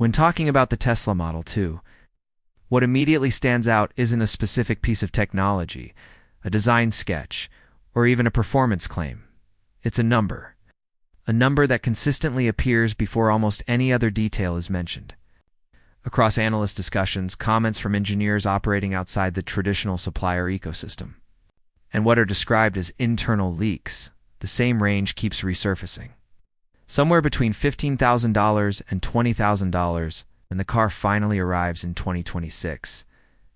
When talking about the Tesla Model 2, what immediately stands out isn't a specific piece of technology, a design sketch, or even a performance claim. It's a number that consistently appears before almost any other detail is mentioned. Across analyst discussions, comments from engineers operating outside the traditional supplier ecosystem, and what are described as internal leaks, the same range keeps resurfacing. Somewhere between $15,000 and $20,000 when the car finally arrives in 2026.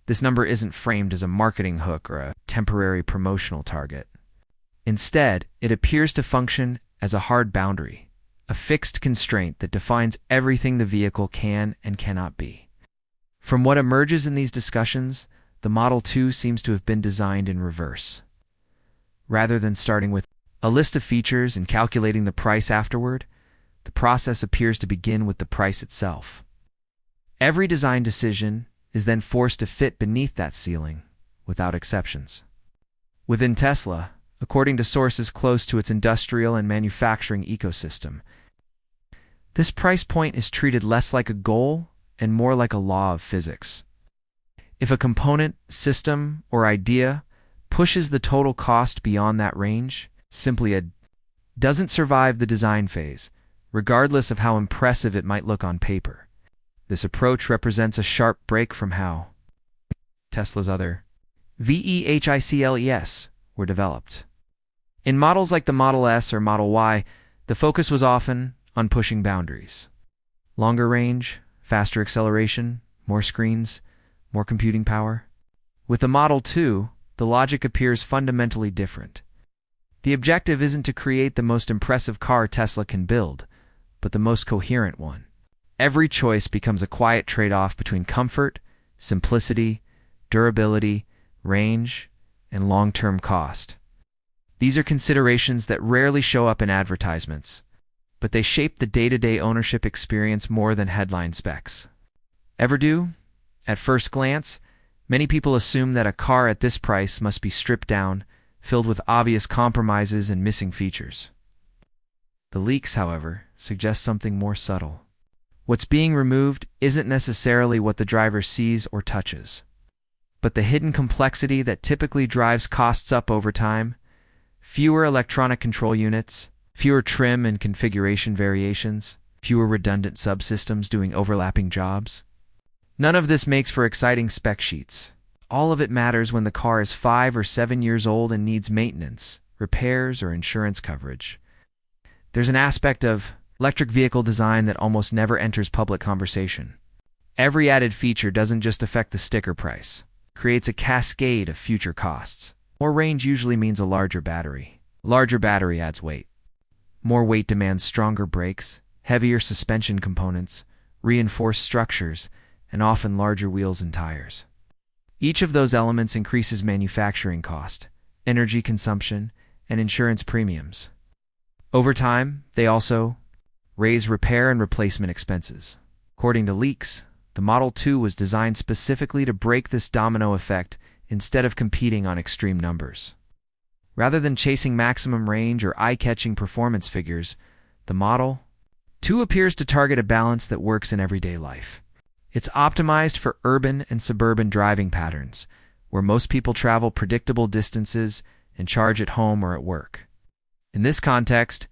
This number isn't framed as a marketing hook or a temporary promotional target. Instead, it appears to function as a hard boundary, a fixed constraint that defines everything the vehicle can and cannot be. From what emerges in these discussions, the Model 2 seems to have been designed in reverse. Rather than starting with a list of features and calculating the price afterward, the process appears to begin with the price itself. Every design decision is then forced to fit beneath that ceiling, without exceptions. Within Tesla, according to sources close to its industrial and manufacturing ecosystem, this price point is treated less like a goal and more like a law of physics. If a component, system, or idea pushes the total cost beyond that range, simply doesn't survive the design phase, regardless of how impressive it might look on paper. This approach represents a sharp break from how Tesla's other vehicles were developed. In models like the Model S or Model Y, the focus was often on pushing boundaries. Longer range, faster acceleration, more screens, more computing power. With the Model 2, the logic appears fundamentally different. The objective isn't to create the most impressive car Tesla can build, but the most coherent one. Every choice becomes a quiet trade-off between comfort, simplicity, durability, range, and long-term cost. These are considerations that rarely show up in advertisements, but they shape the day-to-day ownership experience more than headline specs ever do. At first glance, many people assume that a car at this price must be stripped down, filled with obvious compromises and missing features. The leaks, however, suggest something more subtle. What's being removed isn't necessarily what the driver sees or touches, but the hidden complexity that typically drives costs up over time. Fewer electronic control units, fewer trim and configuration variations, fewer redundant subsystems doing overlapping jobs. None of this makes for exciting spec sheets. All of it matters when the car is 5 or 7 years old and needs maintenance, repairs, or insurance coverage. There's an aspect of electric vehicle design that almost never enters public conversation. Every added feature doesn't just affect the sticker price. It creates a cascade of future costs. More range usually means a larger battery. A larger battery adds weight. More weight demands stronger brakes, heavier suspension components, reinforced structures, and often larger wheels and tires. Each of those elements increases manufacturing cost, energy consumption, and insurance premiums. Over time, they also raise repair and replacement expenses. According to leaks, the Model 2 was designed specifically to break this domino effect instead of competing on extreme numbers. Rather than chasing maximum range or eye-catching performance figures, the Model 2 appears to target a balance that works in everyday life. It's optimized for urban and suburban driving patterns, where most people travel predictable distances and charge at home or at work. In this context,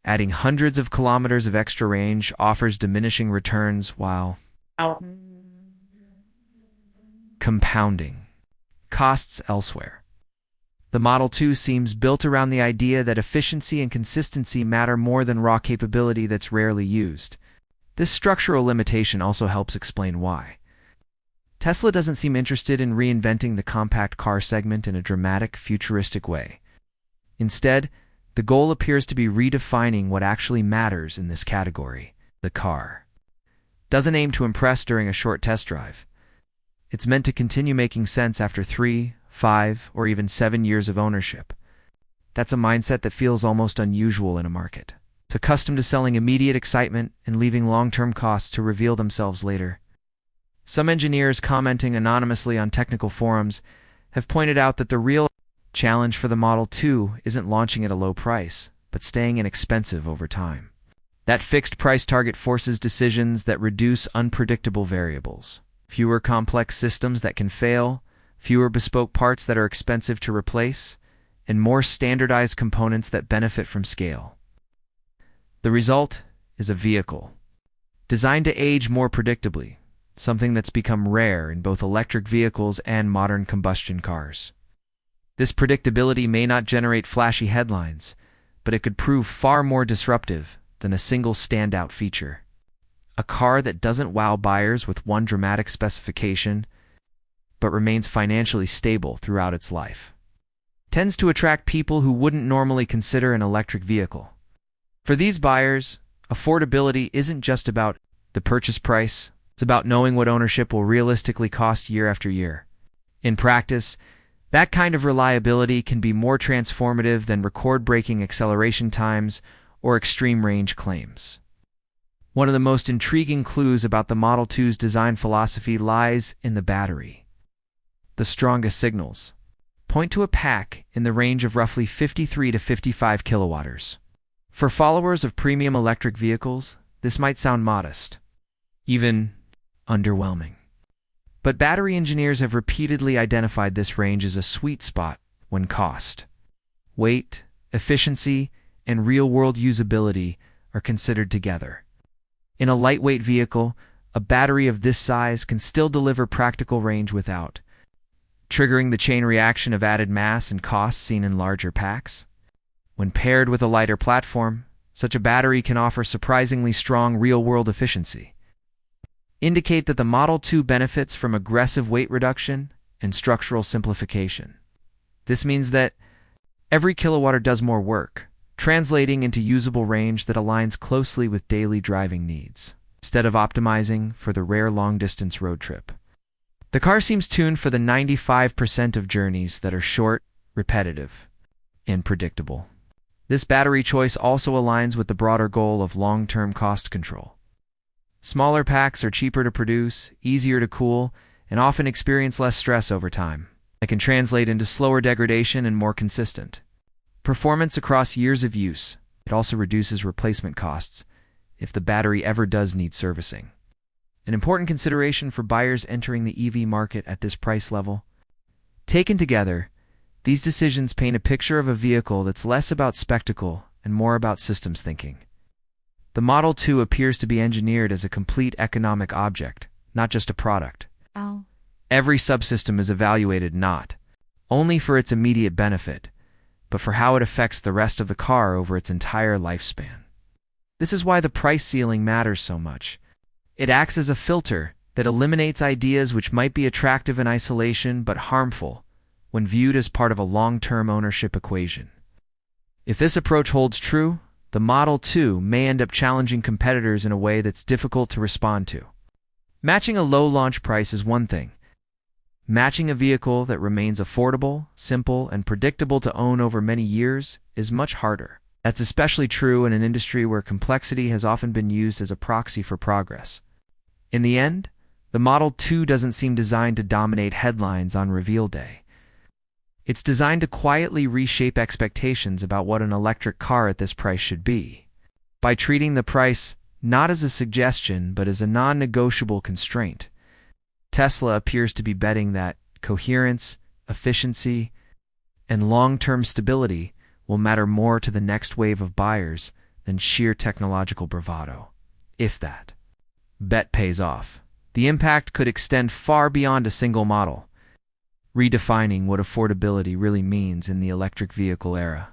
adding hundreds of kilometers of extra range offers diminishing returns while compounding costs elsewhere. The Model 2 seems built around the idea that efficiency and consistency matter more than raw capability that's rarely used. This structural limitation also helps explain why Tesla doesn't seem interested in reinventing the compact car segment in a dramatic, futuristic way. Instead, the goal appears to be redefining what actually matters in this category. The car doesn't aim to impress during a short test drive. It's meant to continue making sense after 3, 5, or even 7 years of ownership. That's a mindset that feels almost unusual in a market. It's accustomed to selling immediate excitement and leaving long-term costs to reveal themselves later. Some engineers commenting anonymously on technical forums have pointed out that the real challenge for the Model 2 isn't launching at a low price, but staying inexpensive over time. That fixed price target forces decisions that reduce unpredictable variables. Fewer complex systems that can fail, fewer bespoke parts that are expensive to replace, and more standardized components that benefit from scale. The result is a vehicle designed to age more predictably, something that's become rare in both electric vehicles and modern combustion cars. This predictability may not generate flashy headlines, but it could prove far more disruptive than a single standout feature. A car that doesn't wow buyers with one dramatic specification, but remains financially stable throughout its life, tends to attract people who wouldn't normally consider an electric vehicle. For these buyers, affordability isn't just about the purchase price, it's about knowing what ownership will realistically cost year after year. In practice, that kind of reliability can be more transformative than record-breaking acceleration times or extreme range claims. One of the most intriguing clues about the Model 2's design philosophy lies in the battery. The strongest signals point to a pack in the range of roughly 53 to 55 kilowatts. For followers of premium electric vehicles, this might sound modest, even underwhelming. But battery engineers have repeatedly identified this range as a sweet spot when cost, weight, efficiency, and real-world usability are considered together. In a lightweight vehicle, a battery of this size can still deliver practical range without triggering the chain reaction of added mass and cost seen in larger packs. When paired with a lighter platform, such a battery can offer surprisingly strong real-world efficiency, indicate that the Model 2 benefits from aggressive weight reduction and structural simplification. This means that every kilowatt does more work, translating into usable range that aligns closely with daily driving needs, instead of optimizing for the rare long-distance road trip. The car seems tuned for the 95% of journeys that are short, repetitive, and predictable. This battery choice also aligns with the broader goal of long-term cost control. Smaller packs are cheaper to produce, easier to cool, and often experience less stress over time. That can translate into slower degradation and more consistent performance across years of use. It also reduces replacement costs if the battery ever does need servicing. An important consideration for buyers entering the EV market at this price level. Taken together, these decisions paint a picture of a vehicle that's less about spectacle and more about systems thinking. The Model 2 appears to be engineered as a complete economic object, not just a product. Every subsystem is evaluated not only for its immediate benefit, but for how it affects the rest of the car over its entire lifespan. This is why the price ceiling matters so much. It acts as a filter that eliminates ideas which might be attractive in isolation but harmful when viewed as part of a long-term ownership equation. If this approach holds true, the Model 2 may end up challenging competitors in a way that's difficult to respond to. Matching a low launch price is one thing. Matching a vehicle that remains affordable, simple, and predictable to own over many years is much harder. That's especially true in an industry where complexity has often been used as a proxy for progress. In the end, the Model 2 doesn't seem designed to dominate headlines on reveal day. It's designed to quietly reshape expectations about what an electric car at this price should be. By treating the price not as a suggestion but as a non-negotiable constraint, Tesla appears to be betting that coherence, efficiency, and long-term stability will matter more to the next wave of buyers than sheer technological bravado. If that bet pays off, the impact could extend far beyond a single model, redefining what affordability really means in the electric vehicle era.